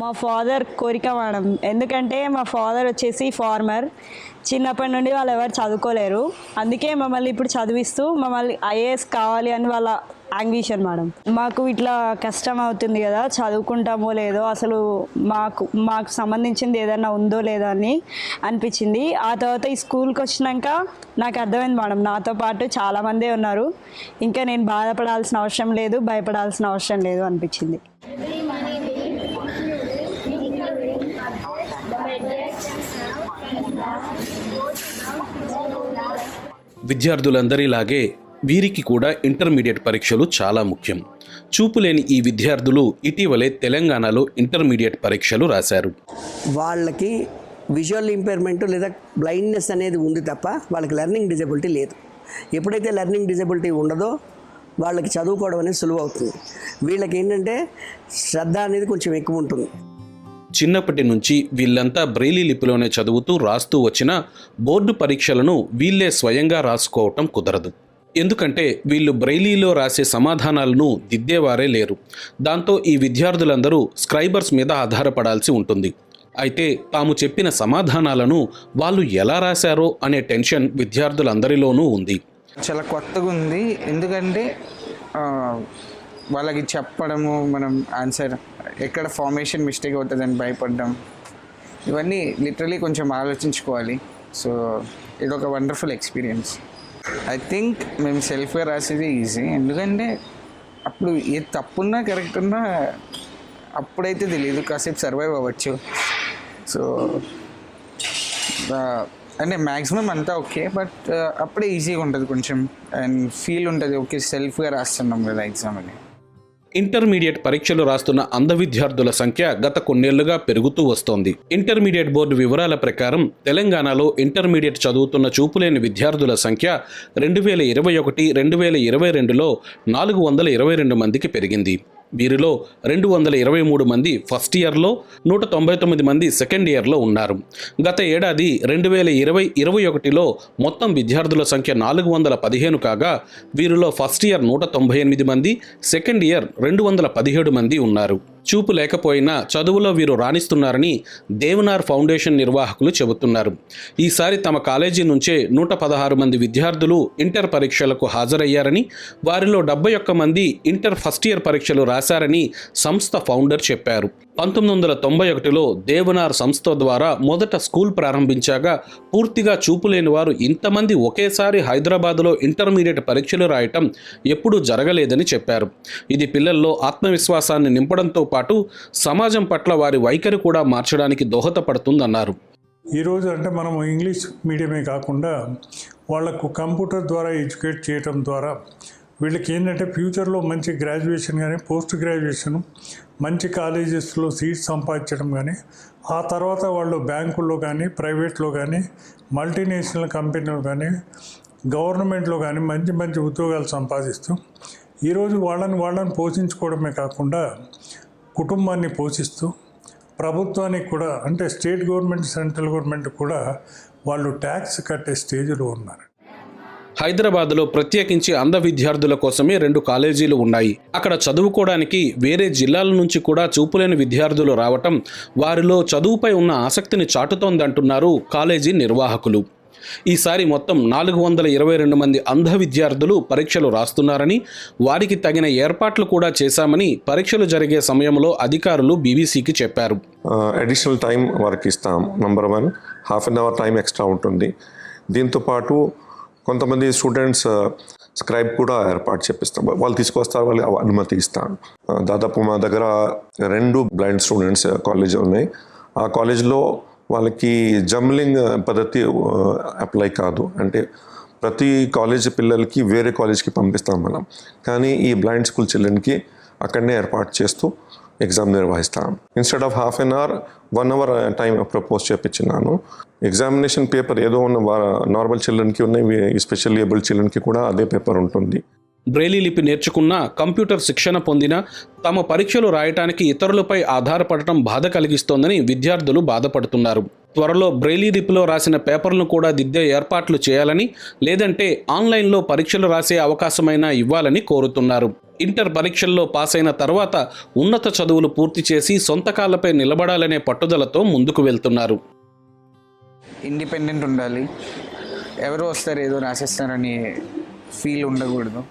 మా ఫాదర్ కోరిక మేడం. ఎందుకంటే మా ఫాదర్ వచ్చేసి ఫార్మర్. చిన్నప్పటి నుండి వాళ్ళు ఎవరు చదువుకోలేరు. అందుకే మమ్మల్ని ఇప్పుడు చదివిస్తూ మమ్మల్ని ఐఏఎస్ కావాలి అని వాళ్ళ యాంబిషన్ మేడం. మాకు ఇట్లా కష్టం అవుతుంది కదా, చదువుకుంటామో లేదో, అసలు మాకు సంబంధించింది ఏదైనా ఉందో లేదో అని అనిపించింది. ఆ తర్వాత ఈ స్కూల్కి వచ్చినాక నాకు అర్థమైంది మేడం, నాతో పాటు చాలామందే ఉన్నారు, ఇంకా నేను బాధపడాల్సిన అవసరం లేదు, భయపడాల్సిన అవసరం లేదు అనిపించింది. విద్యార్థులందరిలాగే వీరికి కూడా ఇంటర్మీడియట్ పరీక్షలు చాలా ముఖ్యం. చూపులేని ఈ విద్యార్థులు ఇటీవలే తెలంగాణలో ఇంటర్మీడియట్ పరీక్షలు రాశారు. వాళ్ళకి విజువల్ ఇంపైర్మెంట్ లేదా బ్లైండ్నెస్ అనేది ఉంది తప్ప వాళ్ళకి లెర్నింగ్ డిజబిలిటీ లేదు. ఎప్పుడైతే లెర్నింగ్ డిజబిలిటీ ఉండదో వాళ్ళకి చదువుకోవడం అనేది సులువు అవుతుంది. వీళ్ళకి ఏంటంటే శ్రద్ధ అనేది కొంచెం ఎక్కువ ఉంటుంది. చిన్నప్పటి నుంచి వీళ్ళంతా బ్రెయిలీ లిపిలోనే చదువుతూ రాస్తూ వచ్చిన బోర్డు పరీక్షలను వీళ్ళే స్వయంగా రాసుకోవటం కుదరదు. ఎందుకంటే వీళ్ళు బ్రెయిలీలో రాసే సమాధానాలను దిద్దేవారే లేరు. దాంతో ఈ విద్యార్థులందరూ స్క్రైబర్స్ మీద ఆధారపడాల్సి ఉంటుంది. అయితే తాము చెప్పిన సమాధానాలను వాళ్ళు ఎలా రాశారో అనే టెన్షన్ విద్యార్థులందరిలోనూ ఉంది. చాలా కొత్తగా ఉంది. ఎందుకంటే వాళ్ళకి చెప్పడము, మనం ఆన్సర్ ఎక్కడ ఫార్మేషన్ మిస్టేక్ అవుతుందని భయపడడం, ఇవన్నీ లిటరలీ కొంచెం ఆలోచించుకోవాలి. సో ఇది ఒక వండర్ఫుల్ ఎక్స్పీరియన్స్. ఐ థింక్ మేము సెల్ఫ్గా రాసేది ఈజీ. ఎందుకంటే అప్పుడు ఏ తప్పున్నా కరెక్ట్ ఉన్నా అప్పుడైతే తెలియదు, కాసేపు సర్వైవ్ అవ్వచ్చు. సో అంటే మ్యాక్సిమం అంతా ఓకే, బట్ అప్పుడే ఈజీగా ఉంటుంది కొంచెం, అండ్ ఫీల్ ఉంటుంది ఓకే సెల్ఫ్గా రాస్తున్నాం కదా ఎగ్జామ్ అని. ఇంటర్మీడియట్ పరీక్షలు రాస్తున్న అంధ విద్యార్థుల సంఖ్య గత కొన్నేళ్లుగా పెరుగుతూ వస్తోంది. ఇంటర్మీడియట్ బోర్డు వివరాల ప్రకారం తెలంగాణలో ఇంటర్మీడియట్ చదువుతున్న చూపులేని విద్యార్థుల సంఖ్య 2021-2022లో 422 మందికి పెరిగింది. వీరిలో 223 మంది ఫస్ట్ ఇయర్లో, 199 మంది సెకండ్ ఇయర్లో ఉన్నారు. గత ఏడాది 2020-21లో మొత్తం విద్యార్థుల సంఖ్య 415 కాగా వీరిలో ఫస్ట్ ఇయర్ 198 మంది, సెకండ్ ఇయర్ 217 మంది ఉన్నారు. చూపు లేకపోయినా చదువులో వీరు రాణిస్తున్నారని దేవనార్ ఫౌండేషన్ నిర్వాహకులు చెబుతున్నారు. ఈసారి తమ కాలేజీ నుంచే 116 మంది విద్యార్థులు ఇంటర్ పరీక్షలకు హాజరయ్యారని, వారిలో 71 మంది ఇంటర్ ఫస్ట్ ఇయర్ పరీక్షలు రాశారని సంస్థ ఫౌండర్ చెప్పారు. 1991లో దేవనార్ సంస్థ ద్వారా మొదట స్కూల్ ప్రారంభించాగా పూర్తిగా చూపులేని వారు ఇంతమంది ఒకేసారి హైదరాబాద్లో ఇంటర్మీడియట్ పరీక్షలు రాయటం ఎప్పుడూ జరగలేదని చెప్పారు. ఇది పిల్లల్లో ఆత్మవిశ్వాసాన్ని నింపడంతో పాటు సమాజం పట్ల వారి వైఖరి కూడా మార్చడానికి దోహదపడుతుందన్నారు. ఈరోజు అంటే మనం ఇంగ్లీష్ మీడియమే కాకుండా వాళ్లకు కంప్యూటర్ ద్వారా ఎడ్యుకేట్ చేయడం ద్వారా వీళ్ళకి ఏంటంటే ఫ్యూచర్లో మంచి గ్రాడ్యుయేషన్ కానీ పోస్ట్ గ్రాడ్యుయేషన్ మంచి కాలేజెస్లో సీట్స్ సంపాదించడం కానీ, ఆ తర్వాత వాళ్ళు బ్యాంకుల్లో కానీ ప్రైవేట్లో కానీ మల్టీనేషనల్ కంపెనీలో కానీ గవర్నమెంట్లో కానీ మంచి మంచి ఉద్యోగాలు సంపాదిస్తూ ఈరోజు వాళ్ళని పోషించుకోవడమే కాకుండా కుటుంబాన్ని పోషిస్తూ ప్రభుత్వానికి కూడా అంటే స్టేట్ గవర్నమెంట్ సెంట్రల్ గవర్నమెంట్ కూడా వాళ్ళు ట్యాక్స్ కట్టే స్టేజ్లో ఉన్నారు. హైదరాబాద్లో ప్రత్యేకించి అంధ విద్యార్థుల కోసమే 2 కాలేజీలు ఉన్నాయి. అక్కడ చదువుకోవడానికి వేరే జిల్లాల నుంచి కూడా చూపులేని విద్యార్థులు రావటం వారిలో చదువుపై ఉన్న ఆసక్తిని చాటుతోందంటున్నారు కాలేజీ నిర్వాహకులు. ఈసారి మొత్తం 422 మంది అంధ విద్యార్థులు పరీక్షలు రాస్తున్నారని, వారికి తగిన ఏర్పాట్లు కూడా చేశామని పరీక్షలు జరిగే సమయంలో అధికారులు బీబీసీకి చెప్పారు. అడిషనల్ టైం వారికి ఇస్తాం. Number 1 half an hour time extra ఉంటుంది. దీంతోపాటు కొంతమంది స్టూడెంట్స్ స్క్రైబ్ కూడా ఏర్పాటు చేపిస్తాం. వాళ్ళు తీసుకొస్తారు, వాళ్ళు అనుమతి ఇస్తాను. దాదాపు మా దగ్గర 2 బ్లైండ్ స్టూడెంట్స్ కాలేజ్ ఉన్నాయి. ఆ కాలేజ్లో వాళ్ళకి జంబ్లింగ్ పద్ధతి అప్లై కాదు. అంటే ప్రతి కాలేజ్ పిల్లలకి వేరే కాలేజ్కి పంపిస్తాం మనం, కానీ ఈ బ్లైండ్ స్కూల్ చిల్డ్రన్కి అక్కడనే ఏర్పాటు చేస్తూ ఎగ్జామ్ నిర్వహిస్తాం. Instead of half an hour 1 hour time propose చేపించినాను. ఎగ్జామినేషన్ పేపర్ ఏదో ఉన్న నార్మల్ చిల్డ్రన్కి ఉన్నాయి, స్పెషల్ ఏబుల్డ్ చిల్డ్రన్కి కూడా అదే పేపర్ ఉంటుంది. బ్రెయిలీ లిపి నేర్చుకున్న, కంప్యూటర్ శిక్షణ పొందిన తమ పరీక్షలు రాయటానికి ఇతరులపై ఆధారపడటం బాధ కలిగిస్తోందని విద్యార్థులు బాధపడుతున్నారు. త్వరలో బ్రెయిలీ లిపిలో రాసిన పేపర్లను కూడా దిద్దే ఏర్పాట్లు చేయాలని, లేదంటే ఆన్లైన్లో పరీక్షలు రాసే అవకాశమైనా ఇవ్వాలని కోరుతున్నారు. ఇంటర్ పరీక్షల్లో పాస్ అయిన తర్వాత ఉన్నత చదువులు పూర్తి చేసి సొంత కాళ్ళపై నిలబడాలనే పట్టుదలతో ముందుకు వెళ్తున్నారు. ఇండిపెండెంట్ ఉండాలి, ఎవరు వస్తారు ఏదో రాసేస్తారని ఫీల్ ఉండకూడదు.